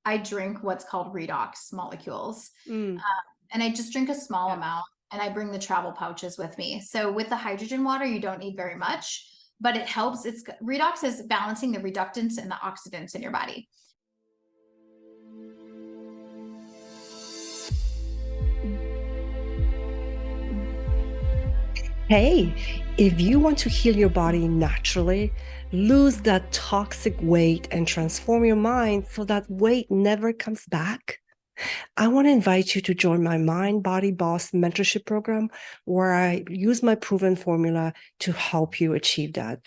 I drink what's called redox molecules. Mm. And I just drink a small Yeah. amount, and I bring the travel pouches with me. So with the hydrogen water, you don't need very much, but it helps. It's redox is balancing the reductants and the oxidants in your body. Hey, if you want to heal your body naturally, lose that toxic weight, and transform your mind so that weight never comes back, I want to invite you to join my Mind Body Boss mentorship program, where I use my proven formula to help you achieve that.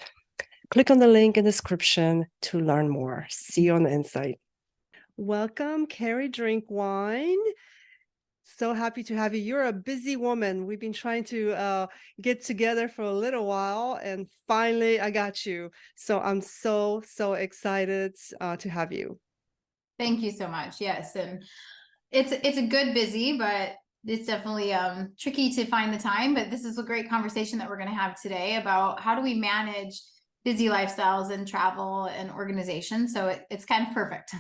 Click on the link in the description to learn more. See you on the inside. Welcome, Carrie Drink Wine. So happy to have you. You're a busy woman. We've been trying to get together for a little while, and finally I got you. So I'm so excited to have you. Thank you so much. Yes, and it's a good busy, but it's definitely tricky to find the time. But this is a great conversation that we're going to have today about how do we manage busy lifestyles and travel and organization. So it's kind of perfect.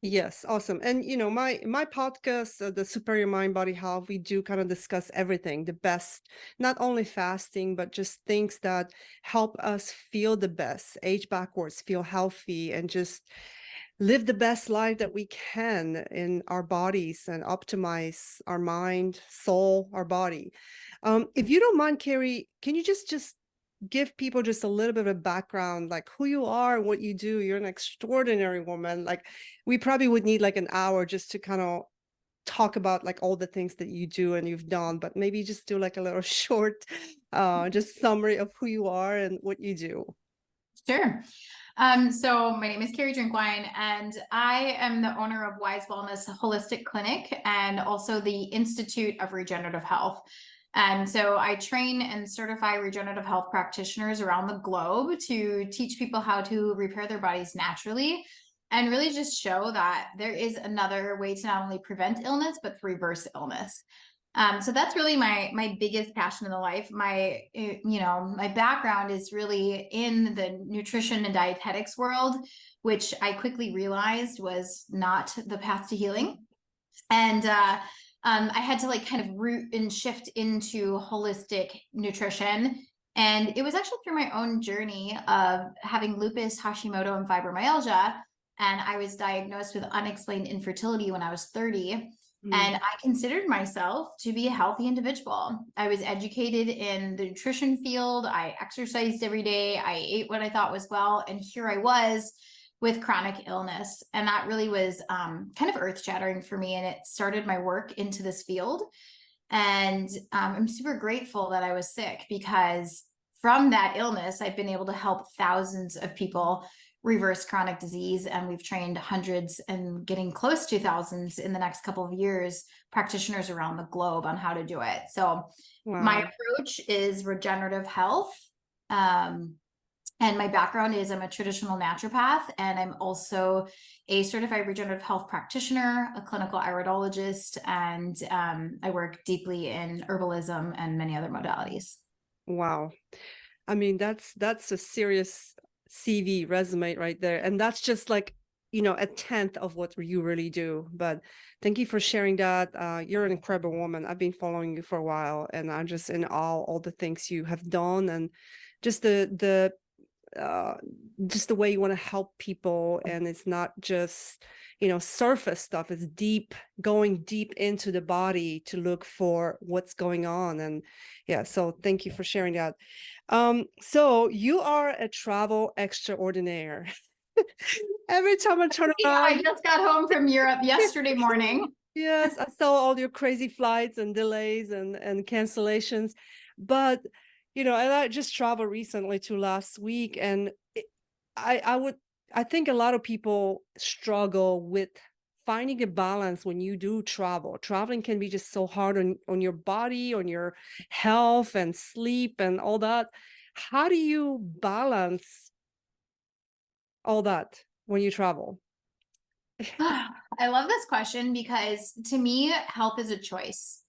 Yes, awesome. And my podcast, the Superior Mind Body Health, we do kind of discuss everything, the best, not only fasting, but just things that help us feel the best, age backwards, feel healthy, and just live the best life that we can in our bodies and optimize our mind, soul, our body. If you don't mind, Carrie, can you just give people just a little bit of background, like who you are and what you do? You're an extraordinary woman. Like, we probably would need like an hour just to kind of talk about like all the things that you do and you've done, but maybe just do like a little short just summary of who you are and what you do. Sure. So my name is Carrie Drinkwine, and I am the owner of Wise Wellness Holistic Clinic and also the Institute of Regenerative Health. And so I train and certify regenerative health practitioners around the globe to teach people how to repair their bodies naturally and really just show that there is another way to not only prevent illness, but to reverse illness. So that's really my biggest passion in the life. My background is really in the nutrition and dietetics world, which I quickly realized was not the path to healing. And I had to like kind of root and shift into holistic nutrition. And it was actually through my own journey of having lupus, Hashimoto, and fibromyalgia. And I was diagnosed with unexplained infertility when I was 30. Mm. And I considered myself to be a healthy individual. I was educated in the nutrition field. I exercised every day. I ate what I thought was well. And here I was with chronic illness. And that really was kind of earth shattering for me. And it started my work into this field. And I'm super grateful that I was sick, because from that illness, I've been able to help thousands of people reverse chronic disease. And we've trained hundreds and getting close to thousands in the next couple of years, practitioners around the globe on how to do it. So my Wow. approach is regenerative health. And my background is I'm a traditional naturopath, and I'm also a certified regenerative health practitioner, a clinical iridologist, and I work deeply in herbalism and many other modalities. Wow. I mean, that's a serious CV resume right there. And that's just like, a tenth of what you really do. But thank you for sharing that. You're an incredible woman. I've been following you for a while, and I'm just in awe all the things you have done, and just uh just the way you want to help people. And it's not just surface stuff. It's deep, going deep into the body to look for what's going on. And yeah, so thank you for sharing that. So you are a travel extraordinaire. Every time I turn I around, just got home from Europe yesterday morning. yes, I saw all your crazy flights and delays and cancellations. But and I just traveled recently to last week, and I think a lot of people struggle with finding a balance when you do travel. Traveling can be just so hard on your body, on your health and sleep and all that. How do you balance all that when you travel? I love this question because to me, health is a choice.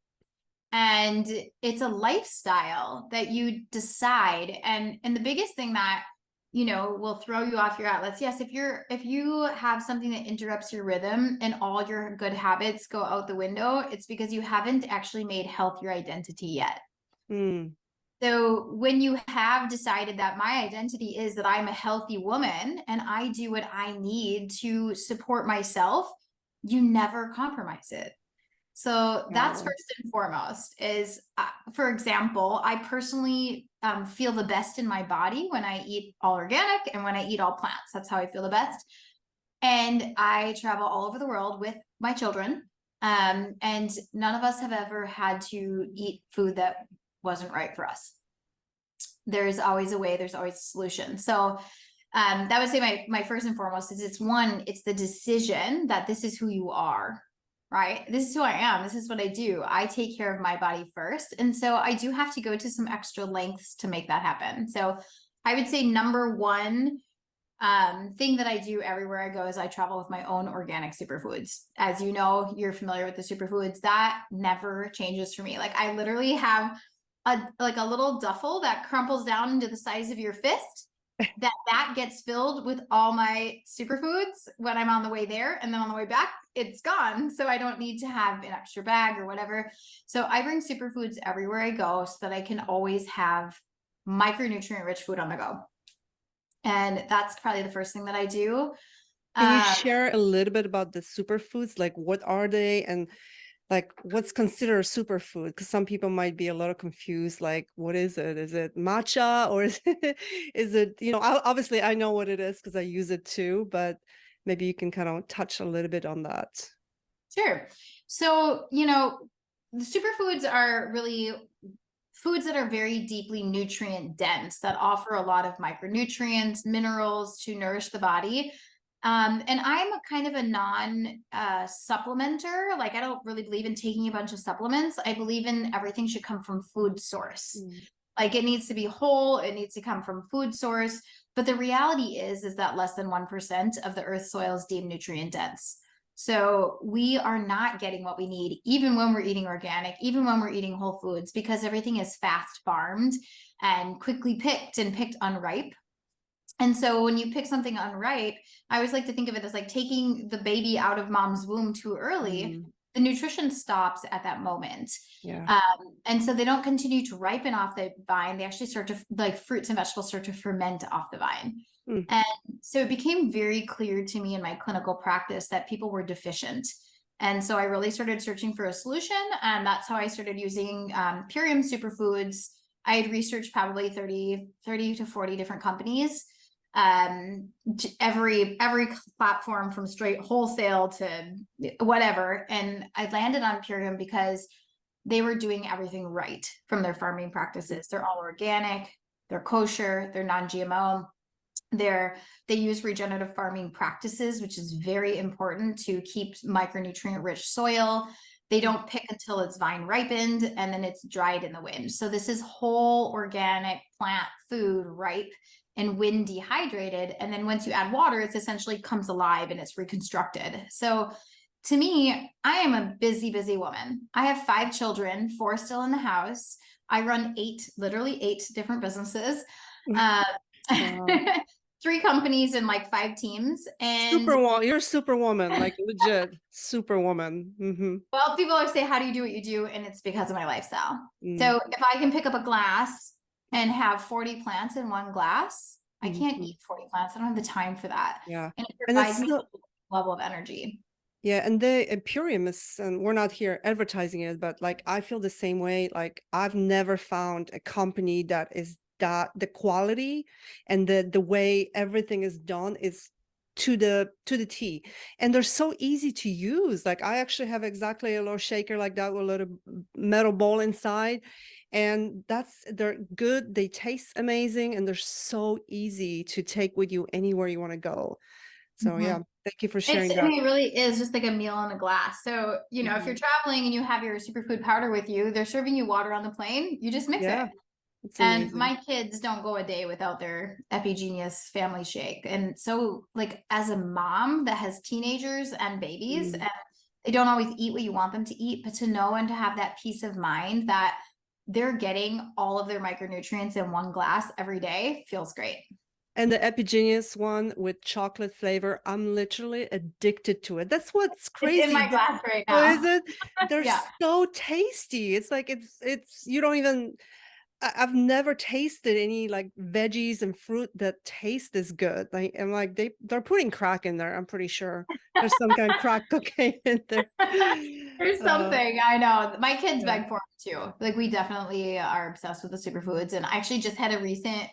And it's a lifestyle that you decide. And the biggest thing that will throw you off your outlets. Yes, if you have something that interrupts your rhythm and all your good habits go out the window, it's because you haven't actually made health your identity yet. Mm. So when you have decided that my identity is that I'm a healthy woman and I do what I need to support myself, you never compromise it. So that's Wow. first and foremost is, for example, I personally feel the best in my body when I eat all organic and when I eat all plants. That's how I feel the best. And I travel all over the world with my children. And none of us have ever had to eat food that wasn't right for us. There's always a way, there's always a solution. So that would say my first and foremost is it's the decision that this is who you are, right? This is who I am. This is what I do. I take care of my body first. And so I do have to go to some extra lengths to make that happen. So I would say number one thing that I do everywhere I go is I travel with my own organic superfoods. As you know, you're familiar with the superfoods. That never changes for me. Like I literally have a little duffel that crumples down into the size of your fist. That gets filled with all my superfoods when I'm on the way there, and then on the way back it's gone, so I don't need to have an extra bag or whatever. So I bring superfoods everywhere I go so that I can always have micronutrient rich food on the go, and that's probably the first thing that I do. Can you share a little bit about the superfoods? Like, what are they, and like what's considered a superfood? Because some people might be a little confused. Like, what is it? Is it matcha, or is it, obviously I know what it is because I use it too, but maybe you can kind of touch a little bit on that. Sure. So, the superfoods are really foods that are very deeply nutrient dense, that offer a lot of micronutrients, minerals to nourish the body. And I'm a kind of a non-supplementer. Like I don't really believe in taking a bunch of supplements. I believe in everything should come from food source. Like it needs to be whole. It needs to come from food source. But the reality is that less than 1% of the earth's soil is deemed nutrient dense. So we are not getting what we need, even when we're eating organic, even when we're eating whole foods, because everything is fast farmed and quickly picked and picked unripe. And so when you pick something unripe, I always like to think of it as like taking the baby out of mom's womb too early. The nutrition stops at that moment. Yeah. And so they don't continue to ripen off the vine. They actually start to, like fruits and vegetables start to ferment off the vine. And so it became very clear to me in my clinical practice that people were deficient. And so I really started searching for a solution. And that's how I started using Purium superfoods. I had researched probably 30 to 40 different companies, every platform from straight wholesale to whatever. And I landed on Purium because they were doing everything right from their farming practices. They're all organic, they're kosher, they're non-GMO. They use regenerative farming practices, which is very important to keep micronutrient rich soil. They don't pick until it's vine ripened and then it's dried in the wind. So this is whole organic plant food, ripe and wind dehydrated. And then once you add water, it essentially comes alive and it's reconstructed. So to me, I am a busy, busy woman. I have 5 children, 4 still in the house. I run literally 8 different businesses. Wow. 3 companies and like 5 teams. And you're a superwoman, like legit superwoman. Well, people always say, how do you do what you do? And it's because of my lifestyle. So if I can pick up a glass and have 40 plants in one glass, I can't eat 40 plants. I don't have the time for that. Yeah. And it provides me a level of energy. Yeah, and Purium is, and we're not here advertising it, but like I feel the same way. Like I've never found a company that is the quality and the way everything is done is to the T, and they're so easy to use. Like I actually have exactly a little shaker like that with a little metal bowl inside, and they're good, they taste amazing, and they're so easy to take with you anywhere you want to go. So yeah, thank you for sharing that. It really is just like a meal in a glass. So, if you're traveling and you have your superfood powder with you, they're serving you water on the plane, you just mix it. And my kids don't go a day without their Epigenius family shake. And so like as a mom that has teenagers and babies, and they don't always eat what you want them to eat, but to know and to have that peace of mind that they're getting all of their micronutrients in one glass every day feels great. And the Epigeneus one with chocolate flavor, I'm literally addicted to it. That's what's It's in crazy. my glass right Oh, is now. it? They're Yeah. so tasty. It's like it's you don't even I've never tasted any like veggies and fruit that taste this good. Like I'm like they're putting crack in there. I'm pretty sure there's some kind of crack cocaine in there. There's Uh, something I know. My kids yeah. beg for it too. Like we definitely are obsessed with the superfoods. And I actually just had a recent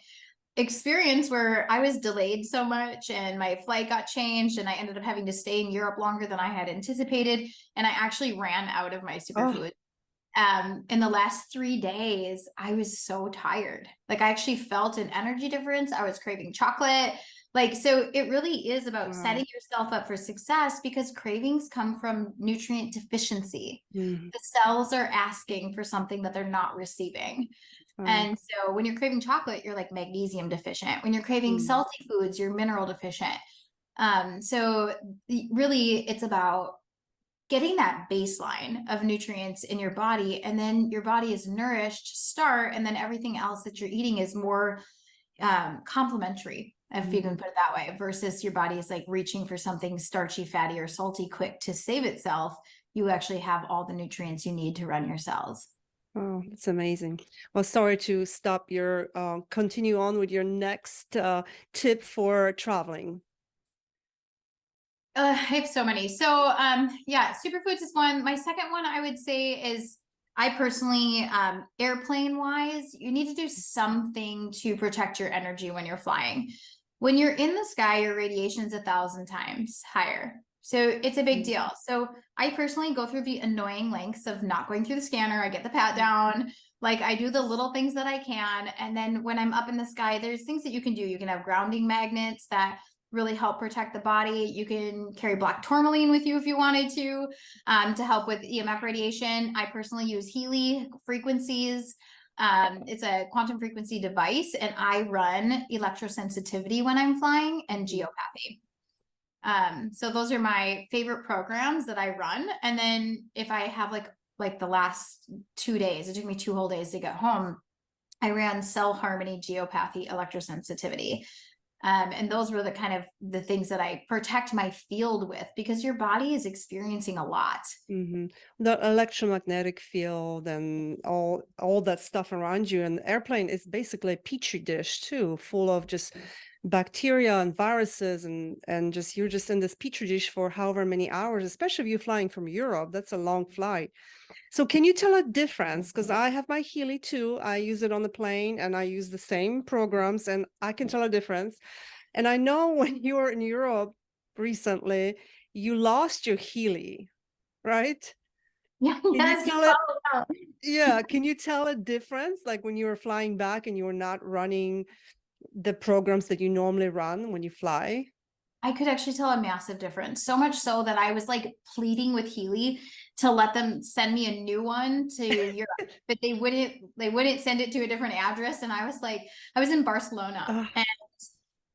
experience where I was delayed so much and my flight got changed and I ended up having to stay in Europe longer than I had anticipated. And I actually ran out of my Oh, superfoods. In the last 3 days, I was so tired. Like I actually felt an energy difference. I was craving chocolate. Like, so it really is about wow. setting yourself up for success because cravings come from nutrient deficiency. Mhm. The cells are asking for something that they're not receiving. Wow. And so when you're craving chocolate, you're like magnesium deficient. When you're craving Mm. salty foods, you're mineral deficient. So really it's about getting that baseline of nutrients in your body, and then your body is nourished to start, and then everything else that you're eating is more complementary, if you can Mhm. put it that way, versus your body is like reaching for something starchy, fatty, or salty quick to save itself. You actually have all the nutrients you need to run your cells. Oh, that's amazing. Well, sorry to stop your continue on with your next tip for traveling. I have so many. So, yeah, superfoods is one. My second one I would say is I personally, airplane wise, you need to do something to protect your energy when you're flying. When you're in the sky, your radiation is 1,000 times higher. So it's a big Mm. deal. So I personally go through the annoying lengths of not going through the scanner. I get the pat down. Like I do the little things that I can. And then when I'm up in the sky, there's things that you can do. You can have grounding magnets that really help protect the body. You can carry black tourmaline with you if you wanted to help with EMF radiation. I personally use Healy frequencies. It's a quantum frequency device, and I run electrosensitivity when I'm flying and geopathy. So those are my favorite programs that I run. And then if I have like the last 2 days, it took me 2 whole days to get home. I ran cell harmony, geopathy, electrosensitivity. And those were the kind of the things that I protect my field with because your body is experiencing a lot. Mhm. The electromagnetic field and all that stuff around you. And the airplane is basically a petri dish too, full of just bacteria and viruses and just you're just in this petri dish for however many hours, especially if you're flying from Europe. That's a long flight. So can you tell a difference? Because I have my Healy too. I use it on the plane and I use the same programs and I can tell a difference. And I know when you were in Europe recently, you lost your Healy, right? Yeah, Can you yes, you tell it? follow well. Yeah, can you tell a difference? Like when you were flying back and you were not running the programs that you normally run when you fly? I could actually tell a massive difference. So much so that I was like pleading with Healy to let them send me a new one to Europe, but they wouldn't send it to a different address. And I was like, I was in Barcelona Uh,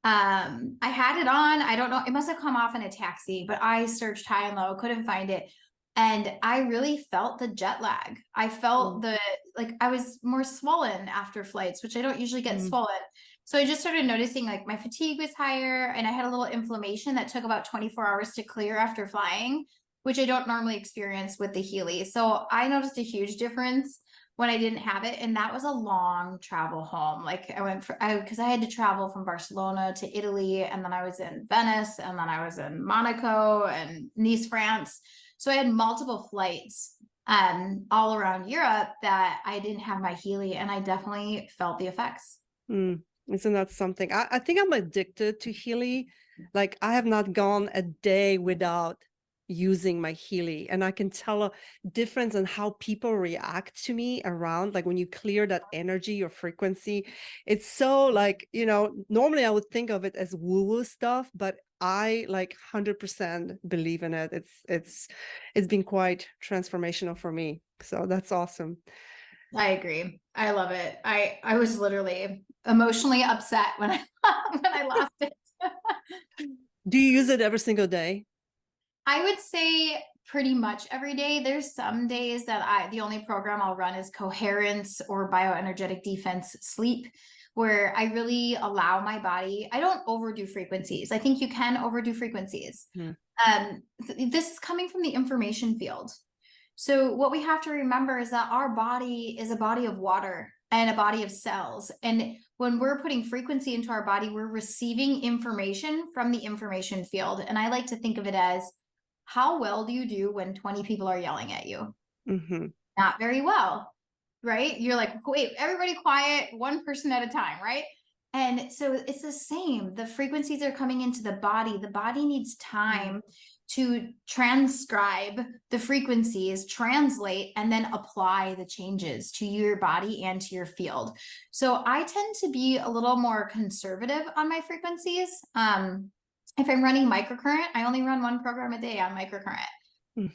and I had it on. I don't know, it must have come off in a taxi, but I searched high and low, couldn't find it. And I really felt the jet lag. I felt mm, the like I was more swollen after flights, which I don't usually get mm, swollen. So I just started noticing like my fatigue was higher and I had a little inflammation that took about 24 hours to clear after flying, which I don't normally experience with the Healy. So I noticed a huge difference when I didn't have it. And that was a long travel home. Like I went for, because I had to travel from Barcelona to Italy, and then I was in Venice, and then I was in Monaco and Nice, France. So I had multiple flights all around Europe that I didn't have my Healy, and I definitely felt the effects. mm. Isn't that something? I think I'm addicted to Healy. Like I have not gone a day without using my Healy, and I can tell a difference in how people react to me around. Like when you clear that energy or frequency, it's so like, normally I would think of it as woo-woo stuff, but I like 100% believe in it. It's been quite transformational for me. So that's awesome. I agree. I love it. I was literally emotionally upset when I when I lost it. Do you use it every single day? I would say pretty much every day. There's some days that the only program I'll run is coherence or bioenergetic defense sleep, where I really allow my body. I don't overdo frequencies. I think you can overdo frequencies. Mhm. This is coming from the information field. So what we have to remember is that our body is a body of water and a body of cells. And when we're putting frequency into our body, we're receiving information from the information field. And I like to think of it as, how well do you do when 20 people are yelling at you? Mhm. Not very well, right? You're like, wait, everybody quiet, one person at a time, right? And so it's the same. The frequencies are coming into the body. The body needs time to transcribe the frequencies, translate, and then apply the changes to your body and to your field. So I tend to be a little more conservative on my frequencies. If I'm running microcurrent, I only run one program a day on microcurrent. Mhm.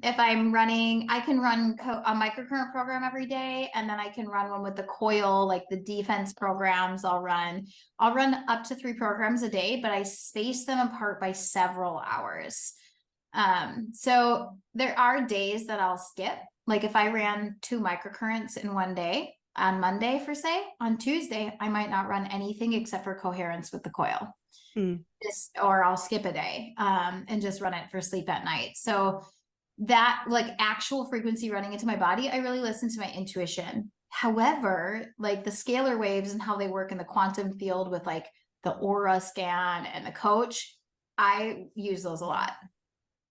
If I'm running, I can run a microcurrent program every day, and then I can run one with the coil, like the defense programs. I'll run up to 3 programs a day, but I space them apart by several hours. So there are days that I'll skip. Like if I ran 2 microcurrents in one day on Monday, for say, on Tuesday, I might not run anything except for coherence with the coil. Mm. Or I'll skip a day and just run it for sleep at night. So that like actual frequency running into my body, I really listen to my intuition. However, like the scalar waves and how they work in the quantum field with like the aura scan and the coach, I use those a lot.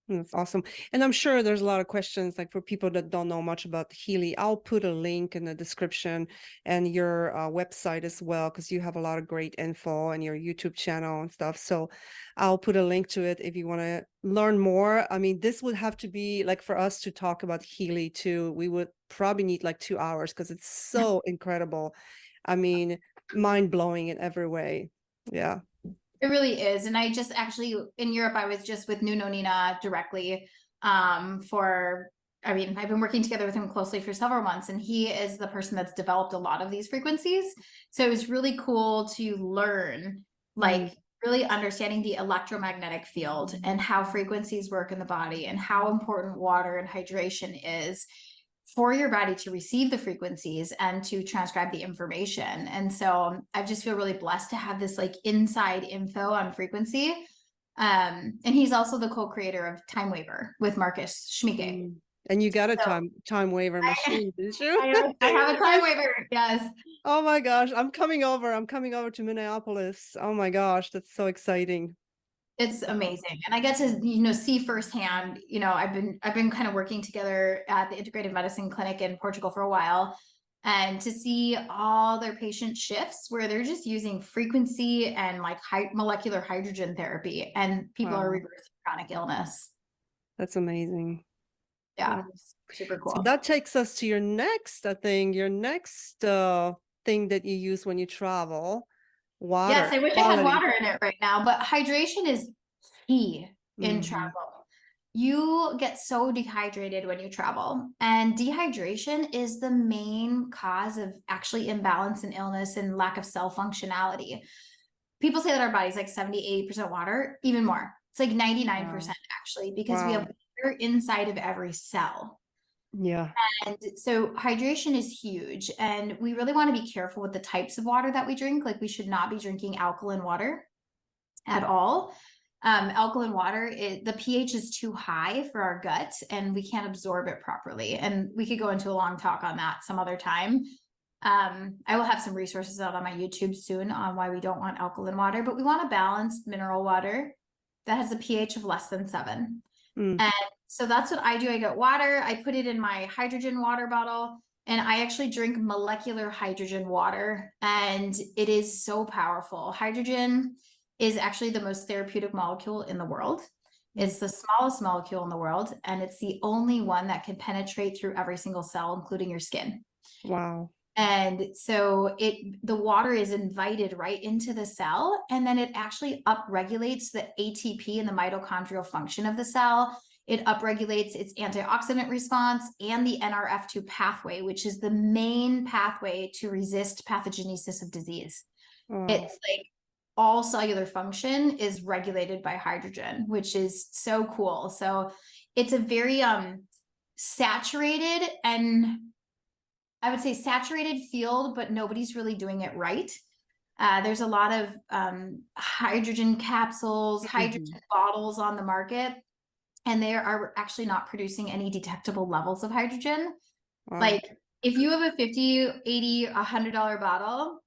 That's awesome. And I'm sure there's a lot of questions like for people that don't know much about Healy. I'll put a link in the description and your website as well, because you have a lot of great info and your YouTube channel and stuff. So I'll put a link to it if you want to learn more. I mean, this would have to be like for us to talk about Healy too. We would probably need like 2 hours because it's so incredible. I mean, mind blowing in every way. Yeah. It really is. And I just actually in Europe, I was just with Nuno Nina directly for, I mean, I've been working together with him closely for several months, and he is the person that's developed a lot of these frequencies. So it was really cool to learn, like really understanding the electromagnetic field and how frequencies work in the body and how important water and hydration is for your body to receive the frequencies and to transcribe the information. And so I just feel really blessed to have this like inside info on frequency. And he's also the co-creator of Time Waver with Marcus Schmieke. And you got a So time waiver machine, didn't you? I have a Time Waver. Yes. Oh my gosh, I'm coming over. I'm coming over to Minneapolis. Oh my gosh, that's so exciting. It's amazing. And I get to, see firsthand, I've been kind of working together at the integrative medicine clinic in Portugal for a while, and to see all their patient shifts where they're just using frequency and like molecular hydrogen therapy, and people are Wow, reversing chronic illness. that's amazing. Yeah. Wow. Super So cool. that takes us to your next, I think, your next thing that you use when you travel, water Yes, I wish I had quality. water in it right now, but hydration is key in Hmm. travel. You get so dehydrated when you travel, and dehydration is the main cause of actually imbalance and illness and lack of cell functionality. People say that our body's like 70-80% water, even more. It's like 99% Wow. actually, because we Wow. have water inside of every cell. Yeah. And so hydration is huge, and we really want to be careful with the types of water that we drink. Like we should not be drinking alkaline water at all. Alkaline water, the pH is too high for our gut, and we can't absorb it properly. And we could go into a long talk on that some other time. I will have some resources out on my YouTube soon on why we don't want alkaline water, but we want a balanced mineral water that has a pH of less than 7. Mm. And so that's what I do. I get water, I put it in my hydrogen water bottle, and I actually drink molecular hydrogen water, and it is so powerful. Hydrogen is actually the most therapeutic molecule in the world. It's the smallest molecule in the world, and it's the only one that can penetrate through every single cell, including your skin. Wow. And so the water is invited right into the cell, and then it actually upregulates the ATP and the mitochondrial function of the cell. It upregulates its antioxidant response and the NRF2 pathway, which is the main pathway to resist pathogenesis of disease. Wow. It's like all cellular function is regulated by hydrogen, which is so cool. So it's a very saturated and I would say saturated field, but nobody's really doing it right. There's a lot of hydrogen capsules, hydrogen bottles on the market, and they are actually not producing any detectable levels of hydrogen. Wow. Like if you have a $50, $80, $100 bottle,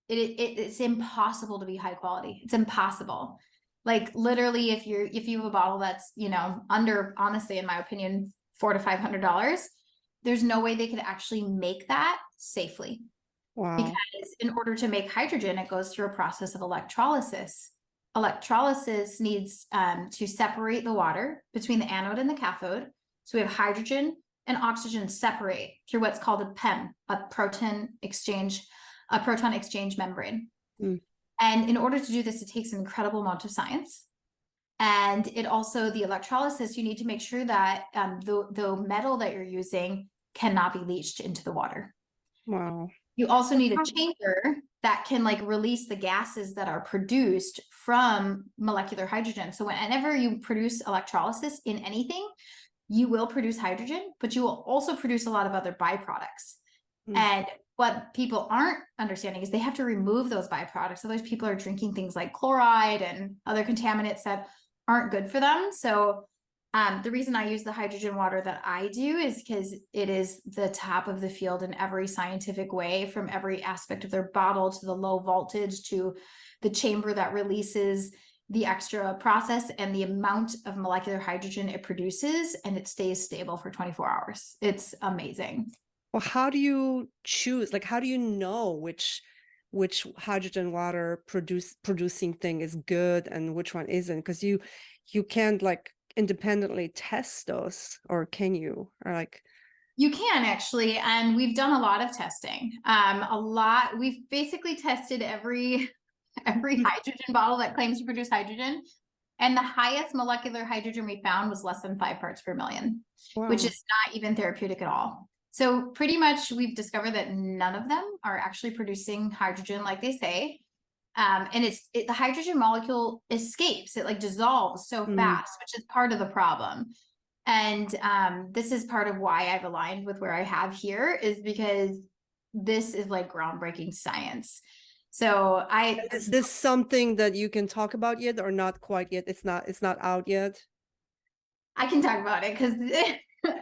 it's impossible to be high quality. It's impossible. Like literally, if you have a bottle that's, you know, under, honestly, in my opinion, $400 to $500, there's no way they could actually make that safely. Wow. Because in order to make hydrogen, it goes through a process of electrolysis. Electrolysis needs to separate the water between the anode and the cathode. So we have hydrogen and oxygen separate through what's called a PEM, a proton exchange membrane. And in order to do this, it takes an incredible amount of science. And it also, the electrolysis, you need to make sure that the metal that you're using cannot be leached into the water. Wow. You also need a chamber that can like release the gases that are produced from molecular hydrogen. So whenever you produce electrolysis in anything, you will produce hydrogen, but you will also produce a lot of other byproducts. And what people aren't understanding is they have to remove those byproducts. Otherwise, people are drinking things like chloride and other contaminants that aren't good for them. So the reason I use the hydrogen water that I do is because it is the top of the field in every scientific way, from every aspect of their bottle to the low voltage to the chamber that releases the extra process and the amount of molecular hydrogen it produces, and it stays stable for 24 hours. It's amazing. Well, how do you choose? Like, how do you know which hydrogen water producing thing is good and which one isn't? Because you can't like independently test those, or can you? Or like, you can actually, and we've done a lot of testing. We've basically tested every hydrogen bottle that claims to produce hydrogen, and the highest molecular hydrogen we found was less than 5 parts per million, which is not even therapeutic at all. So pretty much we've discovered that none of them are actually producing hydrogen like they say. And the hydrogen molecule escapes, it like dissolves so fast, which is part of the problem. And this is part of why I've aligned with where I have here, is because this is like groundbreaking science. So is this something that you can talk about yet, or not quite yet? It's not out yet. I can talk about it because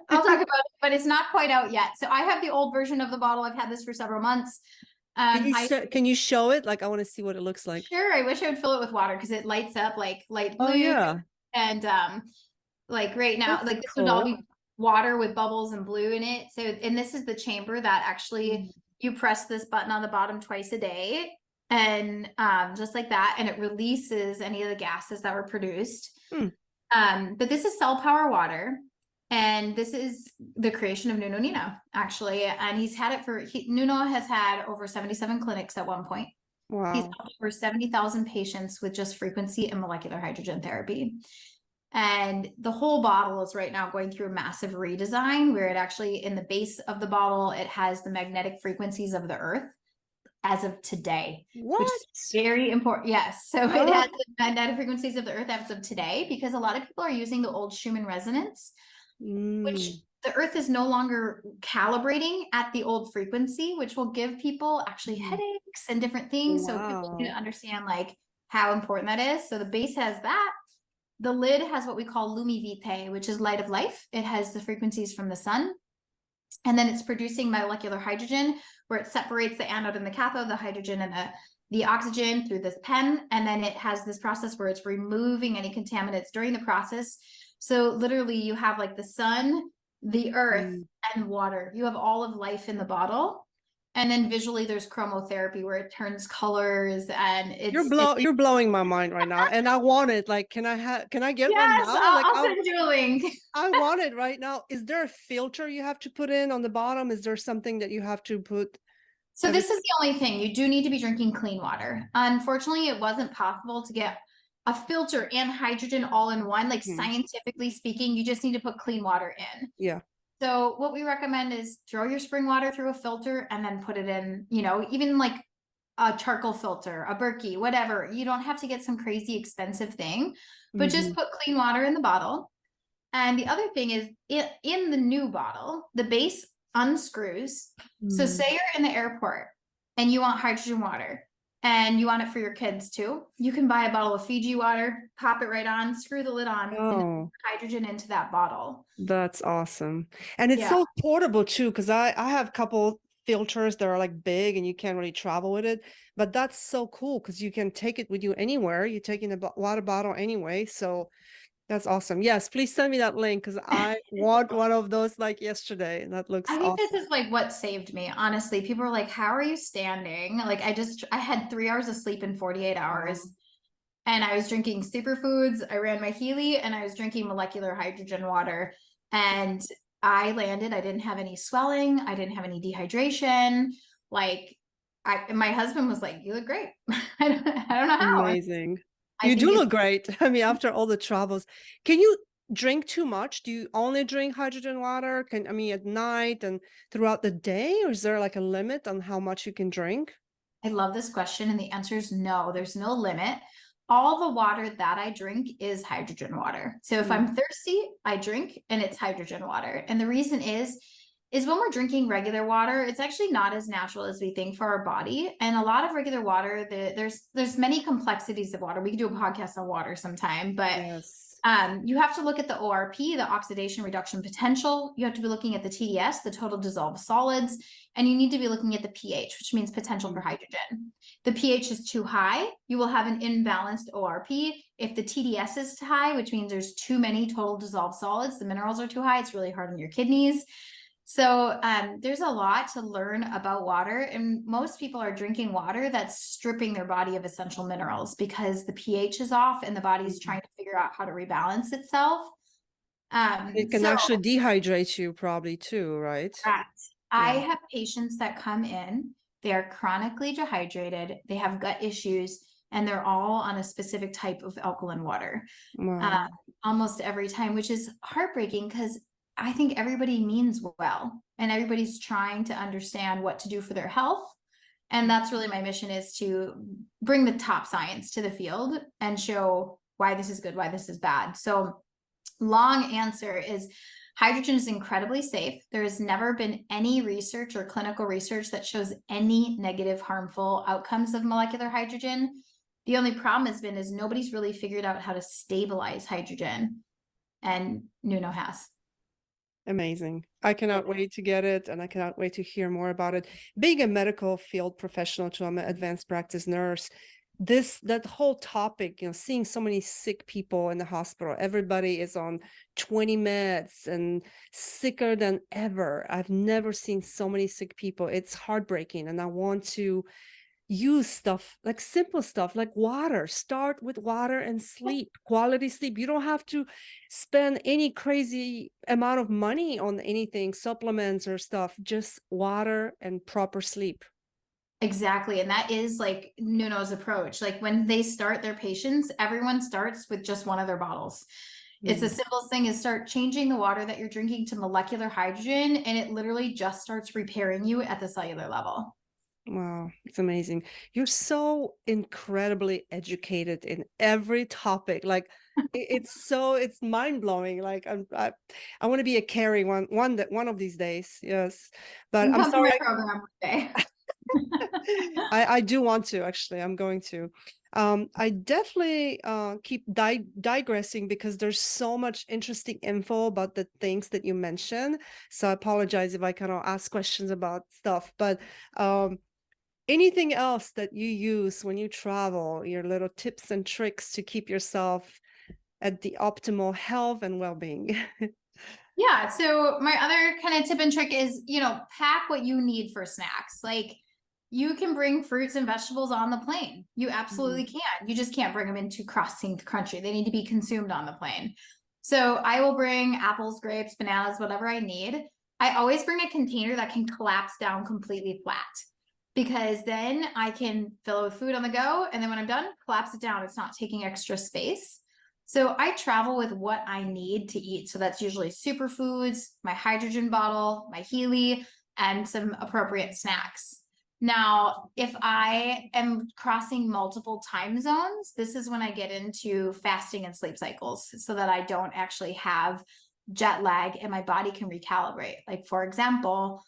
I'll talk about it, but it's not quite out yet. So I have the old version of the bottle. I've had this for several months. Can you show it? Like, I want to see what it looks like. Sure. I wish I would fill it with water because it lights up like light blue. Oh yeah. And like right now, That's like this cool. would all be water with bubbles and blue in it. So, and this is the chamber that actually you press this button on the bottom twice a day, and just like that, and it releases any of the gases that were produced. But this is cell power water. And this is the creation of Nuno Nino, actually. And he's had it Nuno has had over 77 clinics at one point. Wow. He's helped over 70,000 patients with just frequency and molecular hydrogen therapy. And the whole bottle is right now going through a massive redesign, where it actually, in the base of the bottle, it has the magnetic frequencies of the earth as of today. What? Which is very important. Yes. So it has the magnetic frequencies of the earth as of today, because a lot of people are using the old Schumann resonance, which the earth is no longer calibrating at the old frequency, which will give people actually headaches and different things. So people need to understand like how important that is. So the base has that. The lid has what we call Lumi Vitae, which is light of life. It has the frequencies from the sun. And then it's producing molecular hydrogen, where it separates the anode and the cathode, the hydrogen and the oxygen through this PEM. And then it has this process where it's removing any contaminants during the process. So literally you have like the sun, the earth, and water. You have all of life in the bottle. And then visually there's chromotherapy, where it turns colors, and you're blowing my mind right now. And I want it. Like, can I get one now? I'll send you a link. I want it right now. Is there a filter you have to put in on the bottom? Is there something that you have to put? So this is the only thing. You do need to be drinking clean water. Unfortunately, it wasn't possible to get a filter and hydrogen all in one. Like scientifically speaking, you just need to put clean water in. Yeah. So what we recommend is throw your spring water through a filter and then put it in, you know, even like a charcoal filter, a Berkey, whatever. You don't have to get some crazy expensive thing, but just put clean water in the bottle. And the other thing is, in the new bottle, the base unscrews. So Mm. say you're in the airport and you want hydrogen water and you want it for your kids too. You can buy a bottle of Fiji water, pop it right on, screw the lid on, and Oh, pour hydrogen into that bottle. that's awesome. And it's Yeah, so portable too, because I have a couple filters that are like big and you can't really travel with it. But that's so cool because you can take it with you anywhere. You take in a water bottle anyway. So that's awesome. Yes, please send me that link because I want one of those like yesterday. That looks I think this awesome. is like what saved me. Honestly, people are like, "How are you standing?" Like I had 3 hours of sleep in 48 Wow. hours. And I was drinking superfoods. I ran my Healy and I was drinking molecular hydrogen water. And I landed. I didn't have any swelling. I didn't have any dehydration. Like my husband was like, "You look great." I don't know how. Amazing. I You think do it's look great. I mean, after all the travels, can you drink too much? Do you only drink hydrogen water? I mean, at night and throughout the day, or is there like a limit on how much you can drink? I love this question. And the answer is no, there's no limit. All the water that I drink is hydrogen water. So if Mm. I'm thirsty, I drink and it's hydrogen water. And the reason is when we're drinking regular water, it's actually not as natural as we think for our body. And a lot of regular water, there's many complexities of water. We could do a podcast on water sometime, but Yes. you have to look at the ORP, the oxidation reduction potential. You have to be looking at the TDS, the total dissolved solids, and you need to be looking at the pH, which means potential for Mm. hydrogen. The pH is too high, you will have an imbalanced ORP. If the TDS is too high, which means there's too many total dissolved solids, the minerals are too high, it's really hard on your kidneys. So there's a lot to learn about water, and most people are drinking water that's stripping their body of essential minerals because the pH is off and the body's Mhm. trying to figure out how to rebalance itself. It can So actually dehydrate you probably too, right? correct. I Yeah. have patients that come in, they are chronically dehydrated, they have gut issues, and they're all on a specific type of alkaline water. Uh, Wow. almost every time, which is heartbreaking because I think everybody means well and everybody's trying to understand what to do for their health. And that's really my mission, is to bring the top science to the field and show why this is good, why this is bad. So long answer is hydrogen is incredibly safe. There has never been any research or clinical research that shows any negative harmful outcomes of molecular hydrogen. The only problem has been is nobody's really figured out how to stabilize hydrogen, and Nuno has. Amazing. I cannot wait to get it, and I cannot wait to hear more about it. Being a medical field professional too, I'm an advanced practice nurse. That whole topic, seeing so many sick people in the hospital, everybody is on 20 meds and sicker than ever. I've never seen so many sick people. It's heartbreaking, and I want to use stuff like simple stuff like water. Start with water and sleep, quality sleep. You don't have to spend any crazy amount of money on anything, supplements or stuff, just water and proper sleep. Exactly. And that is like Nuno's approach. Like when they start their patients, everyone starts with just one of their bottles. It's the Mm. simplest thing, is start changing the water that you're drinking to molecular hydrogen, and it literally just starts repairing you at the cellular level. Wow, it's amazing. You're so incredibly educated in every topic. Like it's mind blowing. Like I want to be a Carrie one of these days. Yes, You but can I'm come to my sorry. program one day. I do want to, actually. I'm going to. I definitely keep digressing because there's so much interesting info about the things that you mentioned. So I apologize if I kind of ask questions about stuff, but anything else that you use when you travel, your little tips and tricks to keep yourself at the optimal health and well-being? Yeah. So my other kind of tip and trick is, pack what you need for snacks. Like you can bring fruits and vegetables on the plane. You absolutely Mm. can. You just can't bring them into crossing the country. They need to be consumed on the plane. So I will bring apples, grapes, bananas, whatever I need. I always bring a container that can collapse down completely flat, because then I can fill it with food on the go. And then when I'm done, collapse it down. It's not taking extra space. So I travel with what I need to eat. So that's usually superfoods, my hydrogen bottle, my Healy, and some appropriate snacks. Now, if I am crossing multiple time zones, this is when I get into fasting and sleep cycles, so that I don't actually have jet lag and my body can recalibrate. Like, for example,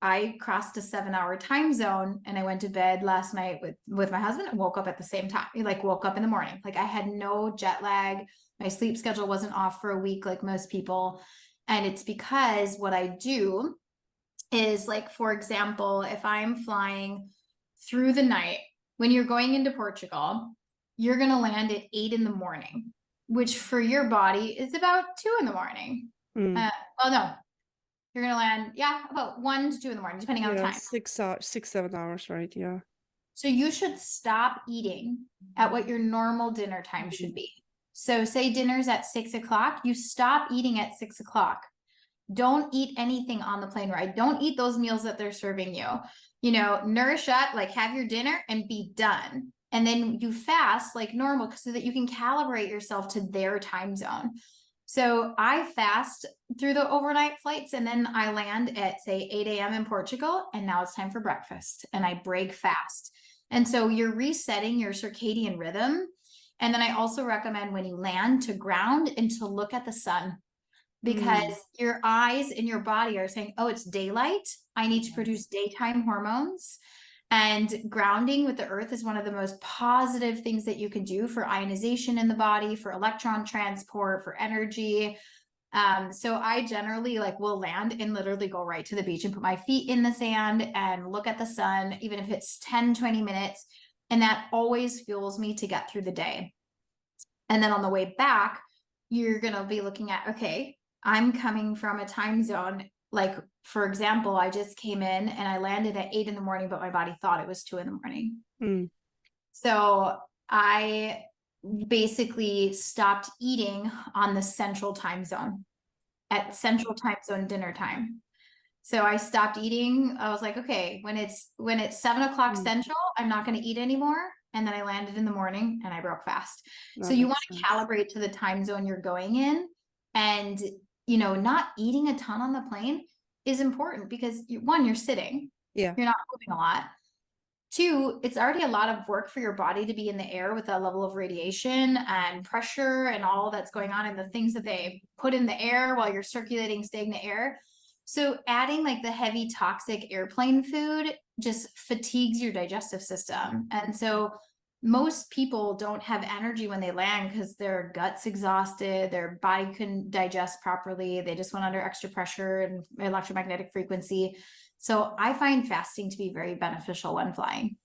I crossed a 7-hour time zone and I went to bed last night with my husband and woke up at the same time. Like, woke up in the morning. Like, I had no jet lag. My sleep schedule wasn't off for a week like most people. And it's because what I do is, like, for example, if I'm flying through the night, when you're going into Portugal, you're going to land at 8 in the morning, which for your body is about 2 in the morning. Mm. Oh no, you're going to land, yeah, about 1 to 2 in the morning, depending on the Yeah, time. 6, 7 hours, right? Yeah. So you should stop eating at what your normal dinner time should be. So say dinner's at 6 o'clock, you stop eating at 6 o'clock. Don't eat anything on the plane ride. Don't eat those meals that they're serving you. You know, nourish up, like have your dinner and be done. And then you fast like normal so that you can calibrate yourself to their time zone. So I fast through the overnight flights and then I land at, say, 8 a.m. in Portugal, and now it's time for breakfast and I break fast. And so you're resetting your circadian rhythm. And then I also recommend when you land to ground and to look at the sun, because your eyes and your body are saying, oh, it's daylight. I need to produce daytime hormones. And grounding with the earth is one of the most positive things that you can do for ionization in the body, for electron transport, for energy. So I generally will land and literally go right to the beach and put my feet in the sand and look at the sun, even if it's 10, 20 minutes. And that always fuels me to get through the day. And then on the way back, you're going to be looking at, okay, I'm coming from a time zone. Like, for example, I just came in and I landed at 8 in the morning, but my body thought it was 2 in the morning. So I basically stopped eating on the central time zone at central time zone dinner time. So I stopped eating. I was like, okay, when it's 7 o'clock central, I'm not going to eat anymore. And then I landed in the morning and I broke fast. That So you want makes to sense. calibrate to the time zone you're going in. And, you know, not eating a ton on the plane is important because one, you're sitting. Yeah. You're not moving a lot. Two, it's already a lot of work for your body to be in the air with a level of radiation and pressure and all that's going on and the things that they put in the air while you're circulating stagnant air. So adding like the heavy toxic airplane food just fatigues your digestive system. And so most people don't have energy when they land because their gut's exhausted, their body couldn't digest properly. They just went under extra pressure and electromagnetic frequency. So I find fasting to be very beneficial when flying.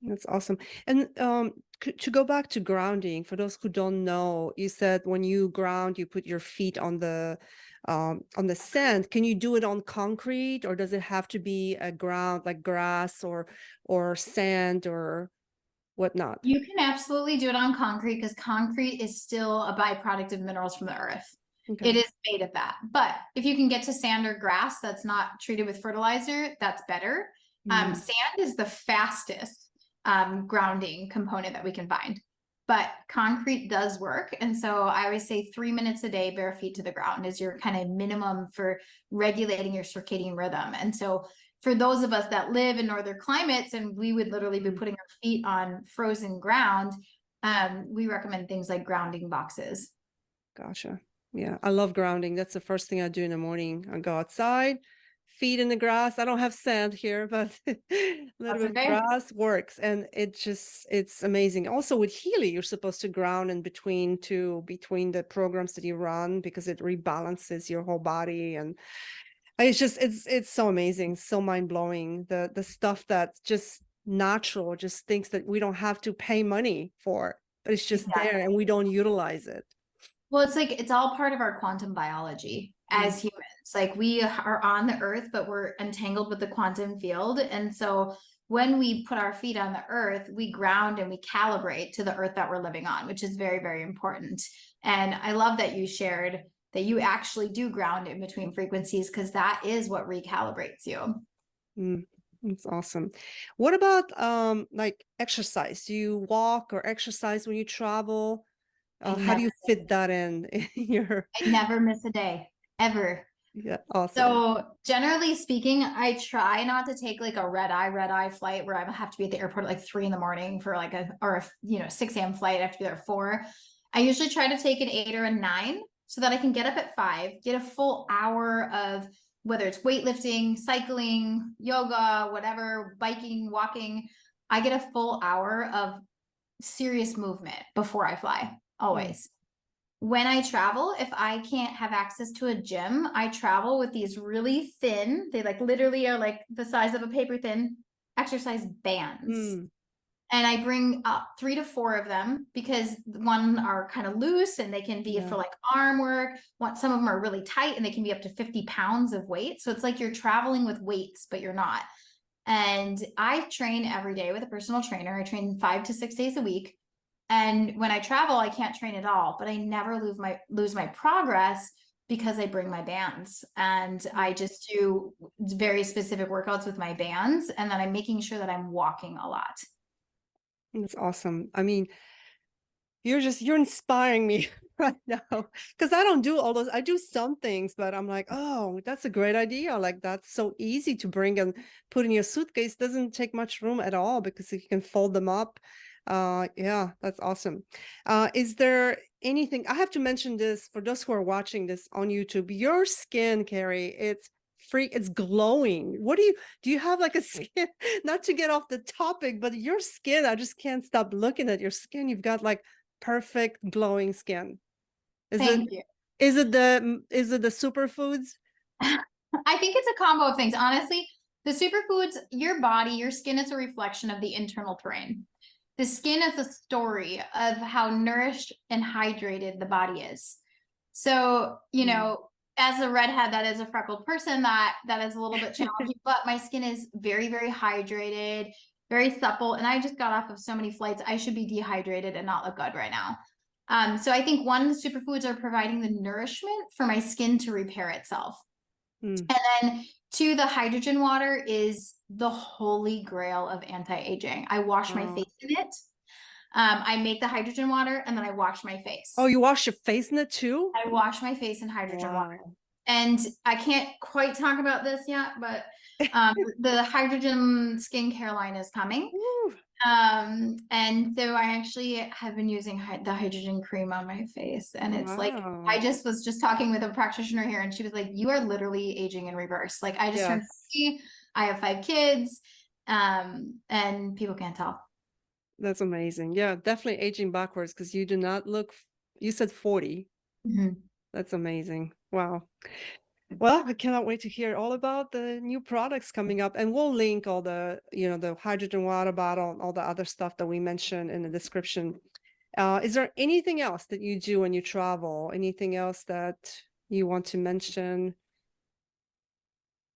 That's awesome. And to go back to grounding, for those who don't know, you said when you ground, you put your feet on the sand. Can you do it on concrete, or does it have to be a ground like grass or sand or whatnot? You can absolutely do it on concrete because concrete is still a byproduct of minerals from the earth. Okay. It is made of that. But if you can get to sand or grass that's not treated with fertilizer, that's better. Sand is the fastest grounding component that we can find. But concrete does work. And so I always say 3 minutes a day, bare feet to the ground is your kind of minimum for regulating your circadian rhythm. And so for those of us that live in northern climates and we would literally be putting our feet on frozen ground, we recommend things like grounding boxes. Gotcha. Yeah, I love grounding. That's the first thing I do in the morning. I go outside, feet in the grass. I don't have sand here, but a little bit of grass works. And it's amazing. Also with Healy, you're supposed to ground in between the programs that you run because it rebalances your whole body. And it's so amazing, so mind-blowing. The stuff that's just natural, just things that we don't have to pay money for, but it's just there and we don't utilize it. Well, it's all part of our quantum biology as humans. Like we are on the earth, but we're entangled with the quantum field. And so when we put our feet on the earth, we ground and we calibrate to the earth that we're living on, which is very, very important. And I love that you shared that you actually do ground in between frequencies because that is what recalibrates you. That's awesome. What about like exercise? Do you walk or exercise when you travel? How do you fit that in your? I never miss a day, ever. Yeah, awesome. So generally speaking, I try not to take like a red eye flight where I have to be at the airport at like 3 in the morning for like a 6 a.m. flight. I have to be there at 4. I usually try to take an 8 or a 9 so that I can get up at 5, get a full hour of whether it's weightlifting, cycling, yoga, whatever, biking, walking. I get a full hour of serious movement before I fly, Mm. always. When I travel, if I can't have access to a gym, I travel with these really thin, they like literally are like the size of a paper thin exercise bands. Mm. And I bring up 3 to 4 of them because one are kind of loose and they can be Yeah. for like arm work. Some of them are really tight and they can be up to 50 pounds of weight. So it's like you're traveling with weights, but you're not. And I train every day with a personal trainer. I train 5 to 6 days a week. And when I travel, I can't train at all, but I never lose my progress because I bring my bands and I just do very specific workouts with my bands. And then I'm making sure that I'm walking a lot. That's awesome. I mean, you're inspiring me right now because I don't do all those. I do some things, but I'm like, oh, that's a great idea. Like that's so easy to bring and put in your suitcase. Doesn't take much room at all because you can fold them up. Yeah, that's awesome. Is there anything I have to mention this for those who are watching this on YouTube? Your skin, Carrie, it's glowing. What do you have like a skin? Not to get off the topic, but your skin, I just can't stop looking at your skin. You've got like perfect glowing skin. Is it Thank you. is it the superfoods? I think it's a combo of things. Honestly, the superfoods, your body, your skin is a reflection of the internal terrain. The skin is a story of how nourished and hydrated the body is. So, Mm. as a redhead that is a freckled person, that is a little bit challenging, but my skin is very, very hydrated, very supple. And I just got off of so many flights. I should be dehydrated and not look good right now. So I think one, the superfoods are providing the nourishment for my skin to repair itself. Mm. And then two, the hydrogen water is the holy grail of anti-aging. I wash my Oh. face in it. I make the hydrogen water and then I wash my Oh, face. you wash your face in it too? I wash my face in hydrogen water. Wow. And I can't quite talk about this yet, but the hydrogen skincare line is coming. Woo. And so I actually have been using the hydrogen cream on my face. And it's like, I Wow. just was just talking with a practitioner here and she was like, you are literally aging in reverse. Like I just turned Yes, 50, I have 5 kids, and people can't tell. that's amazing. Yeah, definitely aging backwards because you do not look, you said 40. Mhm. That's amazing. Wow. Well, I cannot wait to hear all about the new products coming up. And we'll link all the, the hydrogen water bottle and all the other stuff that we mentioned in the description. Is there anything else that you do when you travel? Anything else that you want to mention?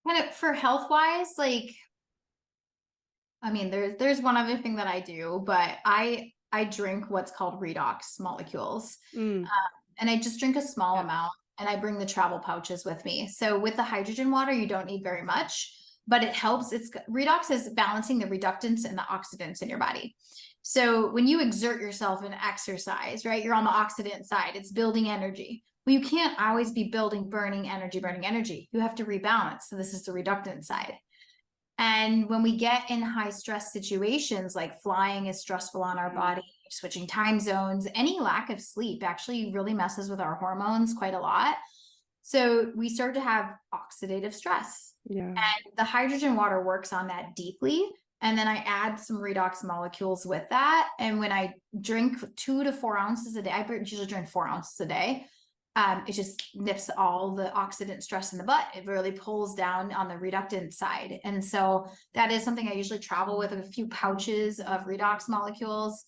Kind of for health wise, like, I mean, there's one other thing that I do, but I drink what's called redox molecules. Mm. And I just drink a small Yeah. amount and I bring the travel pouches with me. So with the hydrogen water, you don't need very much, but it helps. It's redox is balancing the reductants and the oxidants in your body. So when you exert yourself in exercise, right, you're on the oxidant side, it's building energy. Well, you can't always be burning energy. You have to rebalance. So this is the reductant side. And when we get in high stress situations, like flying is stressful on our body, switching time zones, any lack of sleep actually really messes with our hormones quite a lot. So we start to have oxidative stress. Yeah. And the hydrogen water works on that deeply. And then I add some redox molecules with that. And when I drink 2 to 4 ounces a day, I usually drink 4 ounces a day. It just nips all the oxidant stress in the butt. It really pulls down on the reductant side. And so that is something I usually travel with a few pouches of redox molecules.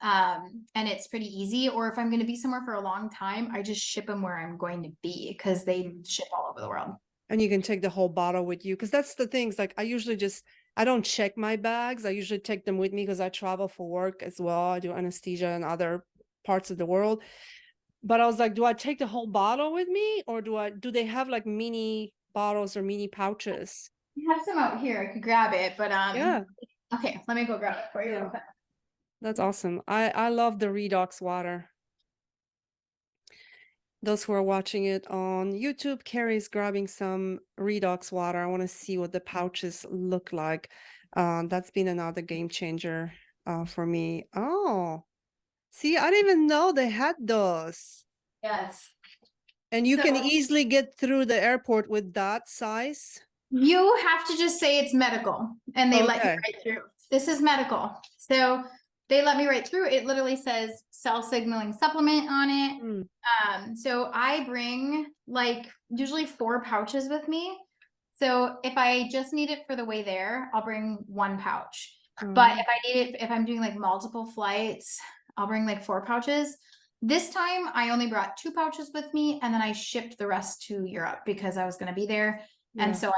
And it's pretty easy. Or if I'm going to be somewhere for a long time, I just ship them where I'm going to be because they ship all over the world. And you can take the whole bottle with you because that's the things like I don't check my bags. I usually take them with me because I travel for work as well. I do anesthesia in other parts of the world. But I was like, do I take the whole bottle with me or do they have like mini bottles or mini pouches? I have some out here. I could grab it, but Yeah, okay, let me go grab it for you real yeah, quick. that's awesome. I love the redox water. Those who are watching it on YouTube, Carrie's grabbing some redox water. I want to see what the pouches look like. That's been another game changer for me. Oh, see, I didn't even know they had those. Yes. And you So can easily get through the airport with that size? you have to just say it's medical and they let you Okay. right through. This is medical. So they let me right through. It literally says cell signaling supplement on it. Mm. So I bring like usually 4 pouches with me. So if I just need it for the way there, I'll bring 1 pouch. But if I need it, if I'm doing like multiple flights, I'll bring like 4 pouches. This time I only brought 2 pouches with me and then I shipped the rest to Europe because I was going to be there. And Yeah. so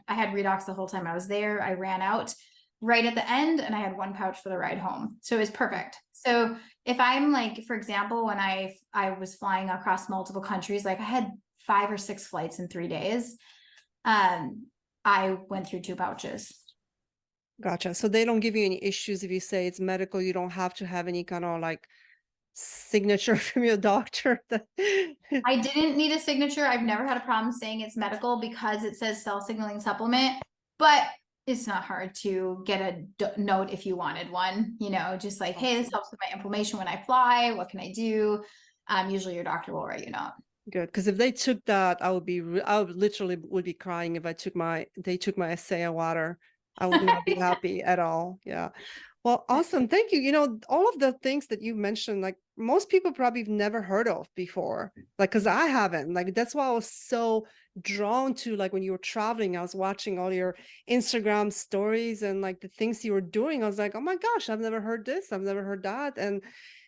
I had redox the whole time I was there. I ran out right at the end and I had 1 pouch for the ride home. So it was perfect. So if I'm like, for example, when I was flying across multiple countries, like I had 5 or 6 flights in 3 days, I went through 2 pouches. Gotcha. So they don't give you any issues if you say it's medical. You don't have to have any kind of like signature from your doctor. I didn't need a signature. I've never had a problem saying it's medical because it says cell signaling supplement, but it's not hard to get a note if you wanted one, just like, hey, this Awesome. helps with my inflammation when I fly. What can I do? Usually your doctor will write you a note. Good. Because if they took that, I would literally would be crying if they took my essay water. I would not be happy at all. Yeah. Well, awesome. Thank you. All of the things that you mentioned, like most people probably have never heard of before. Like, because I haven't. Like, that's why I was so drawn to, like, when you were traveling, I was watching all your Instagram stories and like the things you were doing. I was like, oh my gosh, I've never heard this. I've never heard that. And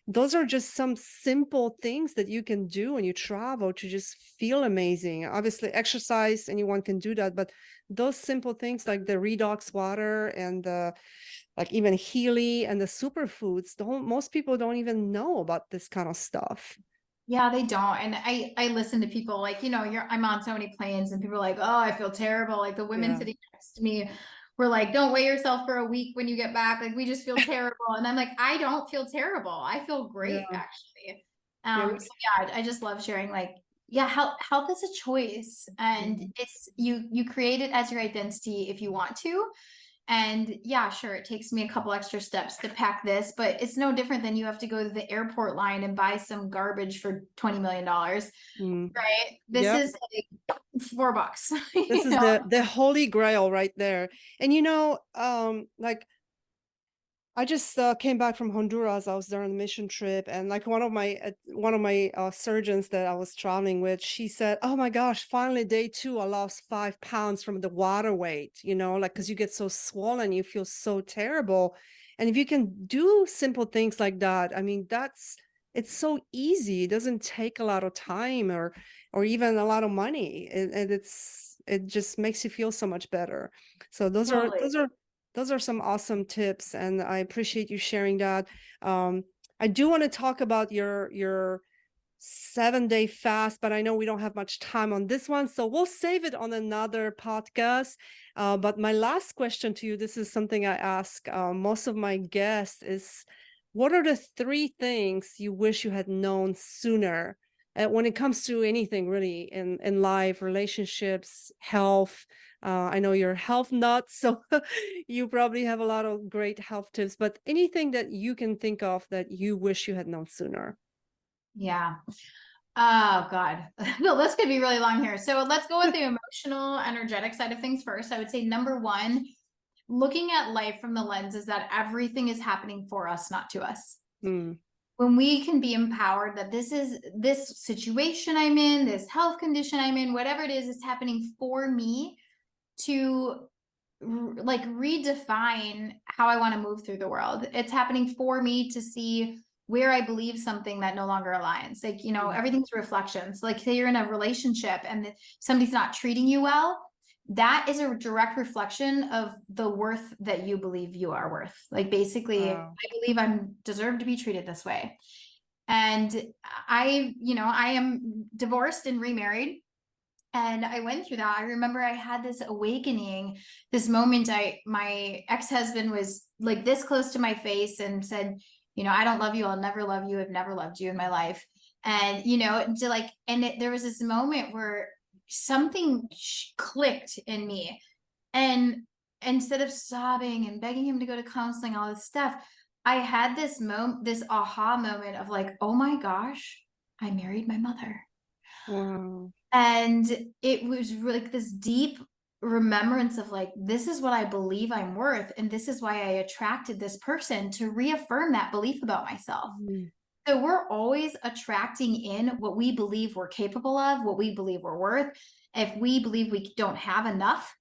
those are just some simple things that you can do when you travel to just feel amazing. Obviously, exercise, anyone can do that, but those simple things like the redox water and the like even Healy and the superfoods, most people don't even know about this kind of stuff. Yeah, they don't. And I listen to people like, I'm on so many planes and people are like, oh, I feel terrible. Like the women Yeah. sitting next to me were like, don't weigh yourself for a week when you get back. Like we just feel terrible. And I'm like, I don't feel terrible. I feel great Yeah. actually. Yeah. So yeah, I just love sharing like, yeah, health is a choice and Mhm. it's you create it as your identity if you want to. And yeah, sure, it takes me a couple extra steps to pack this, but it's no different than you have to go to the airport line and buy some garbage for $20 million, Mm. right? This Yep. is like $4, This you is know? the holy grail right there. And like I just came back from Honduras. I was there on a mission trip, and like one of my surgeons that I was traveling with, she said, "Oh my gosh, finally day 2, I lost 5 pounds from the water weight. Like because you get so swollen, you feel so terrible, and if you can do simple things like that, I mean, it's so easy. It doesn't take a lot of time or even a lot of money, and it just makes you feel so much better. So those are Totally. those are those are some awesome tips, and I appreciate you sharing that. I do want to talk about your 7-day fast, but I know we don't have much time on this one, so we'll save it on another podcast. But my last question to you, this is something I ask most of my guests, is what are the 3 things you wish you had known sooner when it comes to anything really in life, relationships, health? I know you're health nuts, so you probably have a lot of great health tips, but anything that you can think of that you wish you had known sooner. Yeah. Oh God. The list could be really long here. So let's go with the emotional, energetic side of things first. I would say number one, looking at life from the lens is that everything is happening for us, not to us. Mm, When we can be empowered that this situation I'm in, this health condition I'm in, whatever it is happening for me to like redefine how I want to move through the world. It's happening for me to see where I believe something that no longer aligns. Like, mm, everything's reflections. Like, say you're in a relationship and somebody's not treating you well, that is a direct reflection of the worth that you believe you are worth. Like, basically, I wow. believe I'm deserved to be treated this way. And I am divorced and remarried. And I went through that. I remember I had this awakening, this moment. My ex-husband was like this close to my face and said, I don't love you. I'll never love you. I've never loved you in my life. And, there was this moment where something clicked in me. And instead of sobbing and begging him to go to counseling, all this stuff, I had this aha moment of like, oh my gosh, I married my mother. Wow. And it was really like this deep remembrance of like, this is what I believe I'm worth. And this is why I attracted this person to reaffirm that belief about myself. Mm. So we're always attracting in what we believe we're capable of, what we believe we're worth. If we believe we don't have enough,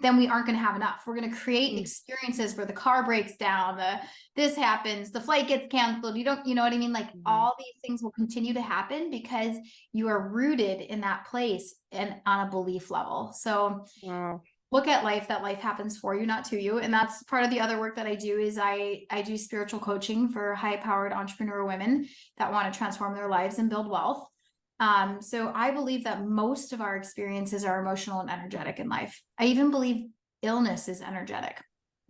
then we aren't going to have enough. We're going to create experiences where the car breaks down, this happens, the flight gets canceled. You know what I mean? Like all these things will continue to happen because you are rooted in that place and on a belief level. So Wow. look at life, that life happens for you, not to you. And that's part of the other work that I do is I do spiritual coaching for high powered entrepreneur women that want to transform their lives and build wealth. So I believe that most of our experiences are emotional and energetic in life. I even believe illness is energetic.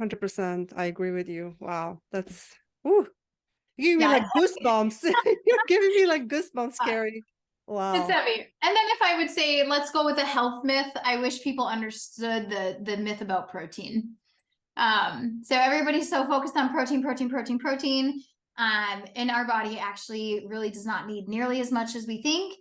100%. I agree with you. Wow. That's, woo. You're giving me Yeah, like goosebumps. You're giving me like goosebumps, it's, Carrie. it's Wow. heavy. And then if I would say, let's go with a health myth, I wish people understood the myth about protein. So everybody's so focused on protein, protein, protein, protein. And our body actually really does not need nearly as much as we think.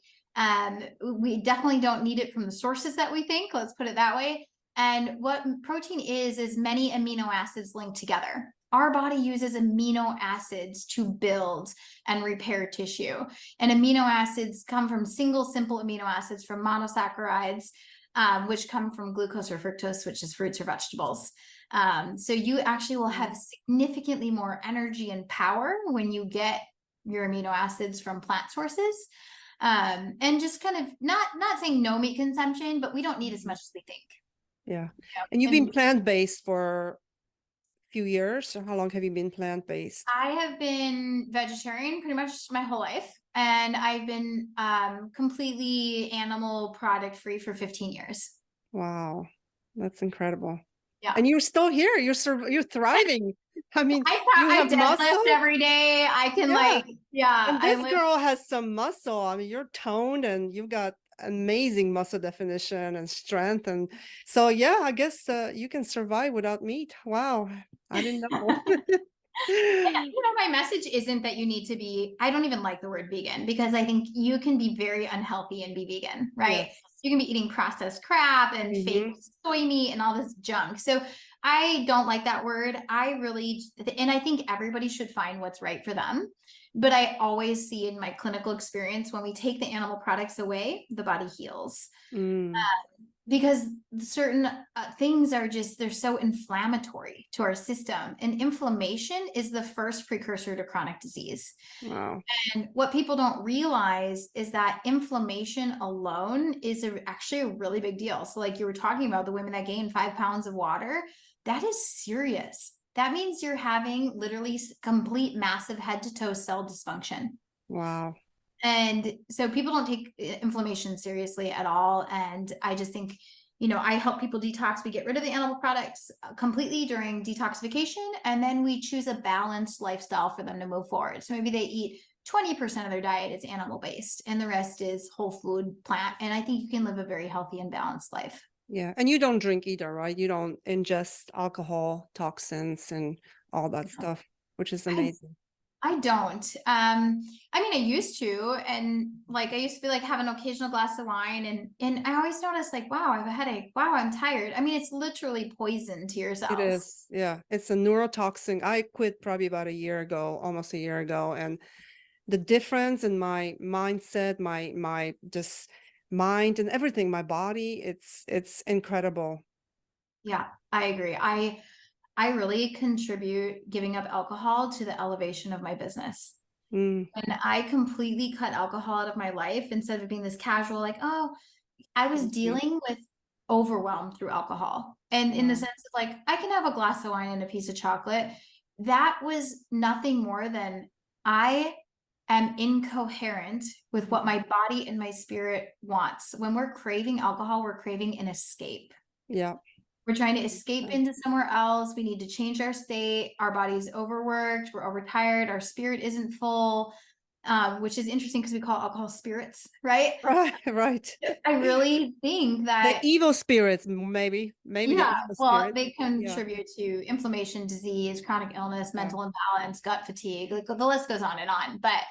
We definitely don't need it from the sources that we think. Let's put it that way. And what protein is many amino acids linked together. Our body uses amino acids to build and repair tissue. And amino acids come from single, simple amino acids from monosaccharides, which come from glucose or fructose, which is fruits or vegetables. So you actually will have significantly more energy and power when you get your amino acids from plant sources. And just kind of not saying no meat consumption, but we don't need as much as we think. Yeah. Yeah. And you've been And plant-based for a few years. Or how long have you been plant-based? I have been vegetarian pretty much my whole life, and I've been completely animal product free for 15 years. Wow. That's incredible. Yeah. And you're still here. You're thriving. I mean, you I have deadlift muscle. every day. I can Yeah. yeah, And I this live. girl has some muscle. I mean, you're toned and you've got amazing muscle definition and strength. And so, yeah, I guess you can survive without meat. Wow. I didn't know. My message isn't that you need to be, I don't even like the word vegan because I think you can be very unhealthy and be vegan, right? Yes. You can be eating processed crap and fake Hmm. soy meat and all this junk. So I don't like that word. And I think everybody should find what's right for them. But I always see in my clinical experience, when we take the animal products away, the body heals. Mm. Because certain things are just, they're so inflammatory to our system, and inflammation is the first precursor to chronic disease. Wow. And what people don't realize is that inflammation alone is actually a really big deal. So like you were talking about the women that gain 5 pounds of water, that is serious. That means you're having literally complete massive head to toe cell dysfunction. Wow. And so people don't take inflammation seriously at all. And I just think, I help people detox. We get rid of the animal products completely during detoxification, and then we choose a balanced lifestyle for them to move forward. So maybe they eat 20% of their diet is animal based and the rest is whole food plant. And I think you can live a very healthy and balanced life. Yeah. And you don't drink either, right? You don't ingest alcohol, toxins, and all that stuff, which is I amazing. I don't. I mean, I used to, and like I used to be like have an occasional glass of wine, and I always notice like, wow, I have a headache. Wow, I'm tired. I mean, it's literally poison to your It cells. is. Yeah. It's a neurotoxin. I quit probably about a year ago, almost a year ago. And the difference in my mindset, my just mind and everything, my body, it's incredible. Yeah, I agree. I really contribute giving up alcohol to the elevation of my business. Mm. And I completely cut alcohol out of my life instead of being this casual, like, oh, I was Mhm. dealing with overwhelm through alcohol. And in the Wow. sense of like, I can have a glass of wine and a piece of chocolate. That was nothing more than I am incoherent with what my body and my spirit wants. When we're craving alcohol, we're craving an escape. Yeah. We're trying to escape into somewhere else. We need to change our state. Our body's overworked. We're overtired. Our spirit isn't full, which is interesting because we call alcohol spirits, right? Right, right. I really think The that, evil spirits, maybe the yeah, evil well, spirit. they Yeah. contribute to inflammation, disease, chronic illness, Yeah. mental imbalance, gut fatigue. Like the list goes on and on. But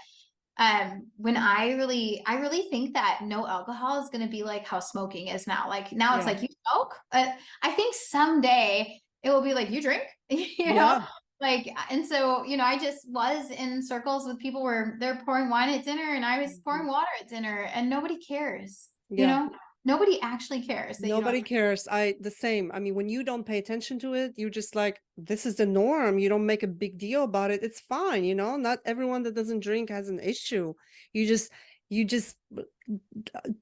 When I really think that no alcohol is going to be like how smoking is now. Like now it's Yeah. like you smoke. I think someday it will be like you drink, you know, Yeah. like, and so, you know, I just was in circles with people where they're pouring wine at dinner and I was Mhm. pouring water at dinner and nobody cares, you Yeah. know, nobody actually cares that you don't Nobody drink. cares. The same. I mean, when you don't pay attention to it, you just like, this is the norm. You don't make a big deal about it. It's fine, you know? Not everyone that doesn't drink has an issue. You just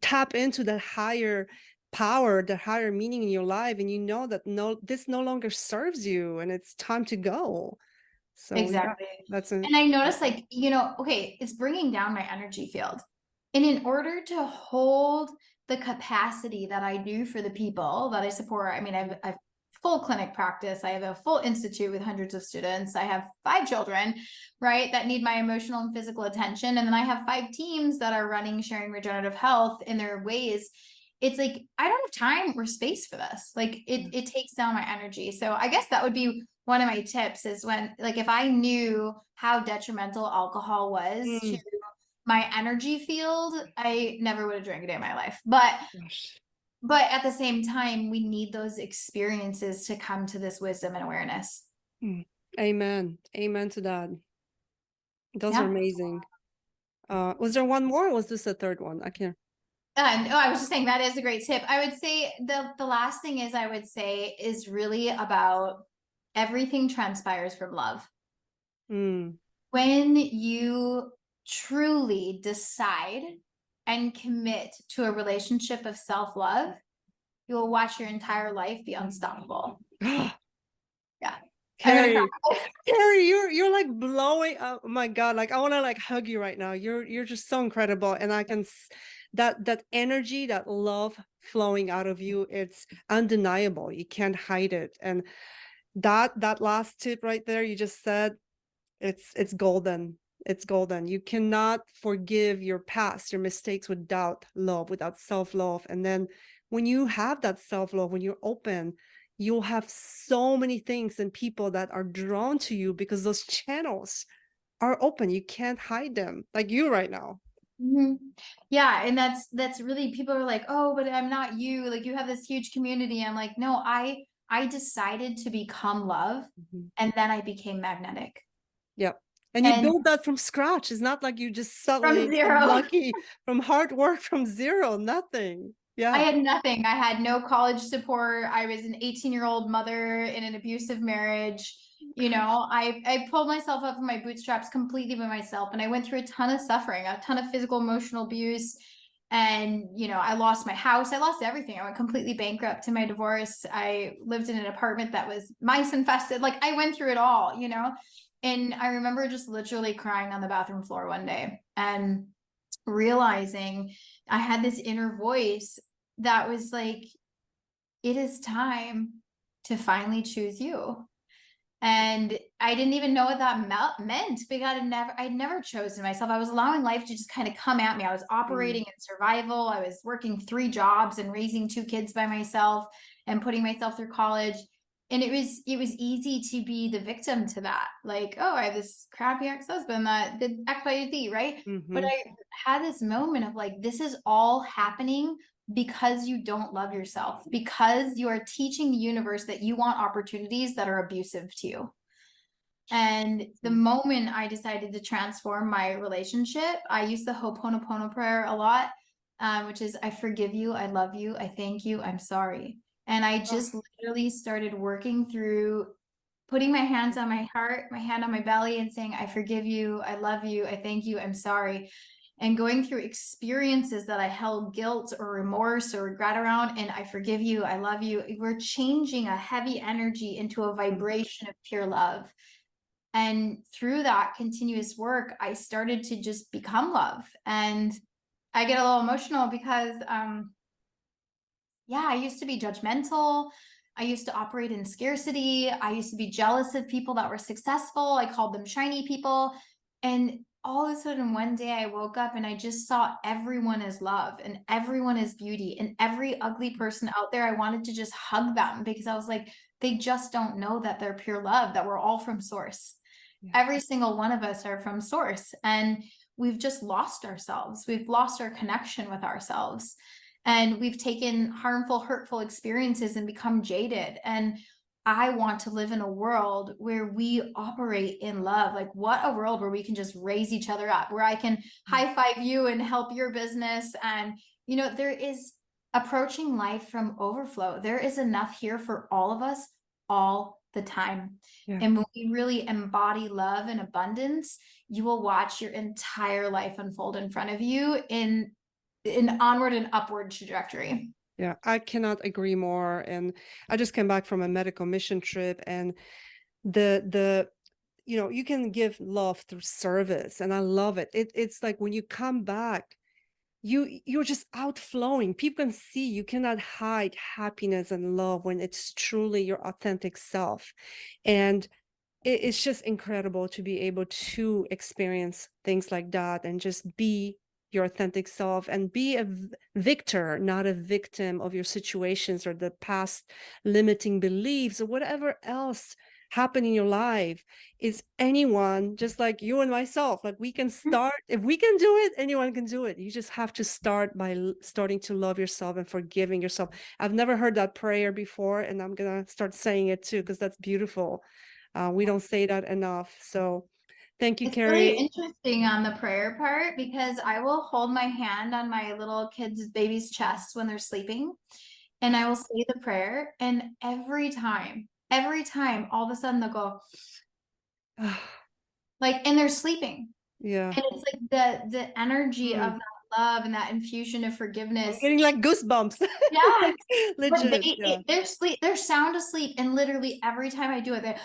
tap into that higher power, that higher meaning in your life, and you know that this no longer serves you and it's time to go. So yeah, Exactly. that's an And I noticed like, you know, okay, it's bringing down my energy field. And in order to hold the capacity that I do for the people that I support, I mean, I've full clinic practice. I have a full institute with hundreds of students. I have 5 children, right, that need my emotional and physical attention. And then I have 5 teams that are running, sharing regenerative health in their ways. It's like, I don't have time or space for this. Like it takes down my energy. So I guess that would be one of my tips is when, like, if I knew how detrimental alcohol was to Mm, my energy field, I never would have drank a day in my life. gosh. But at the same time, we need those experiences to come to this wisdom and awareness. Mm. Amen. Amen to that. Those are Yeah. amazing. Was there one more or was this the third one? I can't. No, I was just saying that is a great tip. I would say the last thing is I would say is really about everything transpires from love. Mm. When you truly decide and commit to a relationship of self-love, you will watch your entire life be unstoppable. Yeah. I'm gonna Carrie, cry. Carrie, you're like blowing up. Oh my God, like I want to like hug you right now. You're just so incredible, and I can that energy, that love flowing out of you. It's undeniable. You can't hide it. And that last tip right there, you just said, it's golden. It's golden. You cannot forgive your past, your mistakes without love, without self-love. And then when you have that self-love, when you're open, you'll have so many things and people that are drawn to you because those channels are open. You can't hide them like you right now. Mhm. Yeah, and that's really people are like, "Oh, but I'm not you. Like you have this huge community." I'm like, "No, I decided to become love Mhm. and then I became magnetic." Yep. And you And build that from scratch. It's not like you just from suddenly from zero. lucky, from hard work, from zero, nothing. I Yeah. had nothing. I had no college support. I was an 18-year-old mother in an abusive marriage. You know, I pulled myself up from my bootstraps completely by myself. And I went through a ton of suffering, a ton of physical, emotional abuse. And, you know, I lost my house. I lost everything. I went completely bankrupt in my divorce. I lived in an apartment that was mice infested. Like I went through it all, you know. And I remember just literally crying on the bathroom floor one day and realizing I had this inner voice that was like, it is time to finally choose you. And I didn't even know what that meant because I'd never chosen myself. I was allowing life to just kind of come at me. I was Mm. operating in survival. I was working 3 jobs and raising 2 kids by myself and putting myself through college. And it was easy to be the victim to that. Like, oh, I have this crappy ex-husband that did X, Y, Z, right? But Mhm. I had this moment of like, this is all happening because you don't love yourself, because you are teaching the universe that you want opportunities that are abusive to you. And the Mm. moment I decided to transform my relationship, I use the Ho'oponopono prayer a lot, which is I forgive you, I love you, I thank you, I'm sorry. And I Oh. just literally started working through putting my hands on my heart, my hand on my belly, and saying, I forgive you, I love you, I thank you, I'm sorry. And going through experiences that I held guilt or remorse or regret around, and I forgive you, I love you. We're changing a heavy energy into a Mm. vibration of pure love. And through that continuous work, I started to just become love. And I get a little emotional because yeah, I used to be judgmental. I used to operate in scarcity. I used to be jealous of people that were successful. I called them shiny people. And all of a sudden, one day I woke up and I just saw everyone as love and everyone as beauty. And every ugly person out there, I wanted to just hug them because I was like, they just don't know that they're pure love, that we're all from source. Yeah. Every single one of us are from source. And we've just lost ourselves. We've lost our connection with ourselves. And we've taken harmful, hurtful experiences and become jaded. And I want to live in a world where we operate in love. Like, what a world where we can just raise each other up, where I can high five you and help your business. And, there is approaching life from overflow. There is enough here for all of us all the time. Yeah. And when we really embody love and abundance, you will watch your entire life unfold in front of you in onward and upward trajectory. Yeah, I cannot agree more. And I just came back from a medical mission trip, and the you can give love through service, and I love it. It's like when you come back, you're just outflowing. People can see you cannot hide happiness and love when it's truly your authentic self. And it's just incredible to be able to experience things like that and just be your authentic self and be a victor, not a victim of your situations or the past limiting beliefs or whatever else happened in your life. Is anyone just like you and myself? Like, we can start, if we can do it, anyone can do it. You just have to start by starting to love yourself and forgiving yourself. I've never heard that prayer before, and I'm gonna start saying it too, because that's beautiful. We don't say that enough. So thank you, It's really Carrie. interesting on the prayer part because I will hold my hand on my little kids' baby's chest when they're sleeping, and I will say the prayer. And every time, all of a sudden they'll go like, and they're sleeping. Yeah. And it's like the energy of Mm. that love and that infusion of I'm forgiveness. getting like goosebumps. Yeah, but Legit. Yeah. they're sound asleep, and literally every time I do it,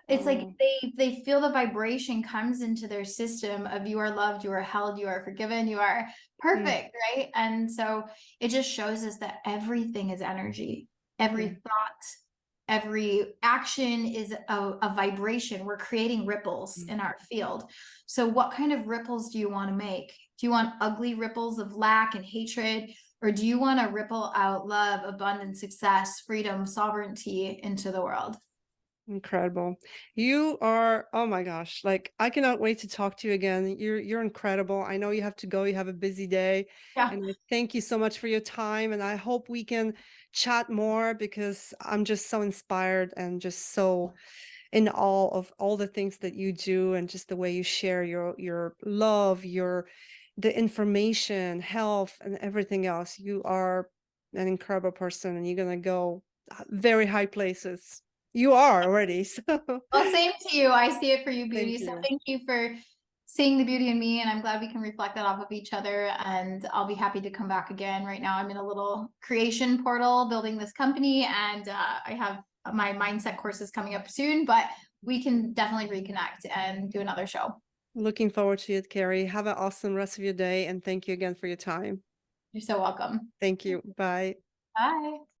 it's like Oh, they feel the vibration comes into their system of you are loved, you are held, you are forgiven, you are mm, perfect, right? And so it just shows us that everything is energy. Every yeah. thought, every action is a vibration. We're creating ripples Mm. in our field. So what kind of ripples do you want to make? Do you want ugly ripples of lack and hatred? Or do you want to ripple out love, abundance, success, freedom, sovereignty into the world? Incredible. You are, oh my gosh, like, I cannot wait to talk to you again. You're incredible. I know you have to go, you have a busy day. Yeah. And I thank you so much for your time. And I hope we can chat more, because I'm just so inspired and just so in awe of all the things that you do, and just the way you share your love, the information, health, and everything else. You are an incredible person, and you're gonna go very high places. You are already. So Well, same to you. I see it for you, beauty. thank So you. thank you for seeing the beauty in me. And I'm glad we can reflect that off of each other. And I'll be happy to come back again. Right now, I'm in a little creation portal building this company. And I have my mindset courses coming up soon, but we can definitely reconnect and do another show. Looking forward to it, Carrie. Have an awesome rest of your day, and thank you again for your time. You're so welcome. Thank you. Bye. Bye.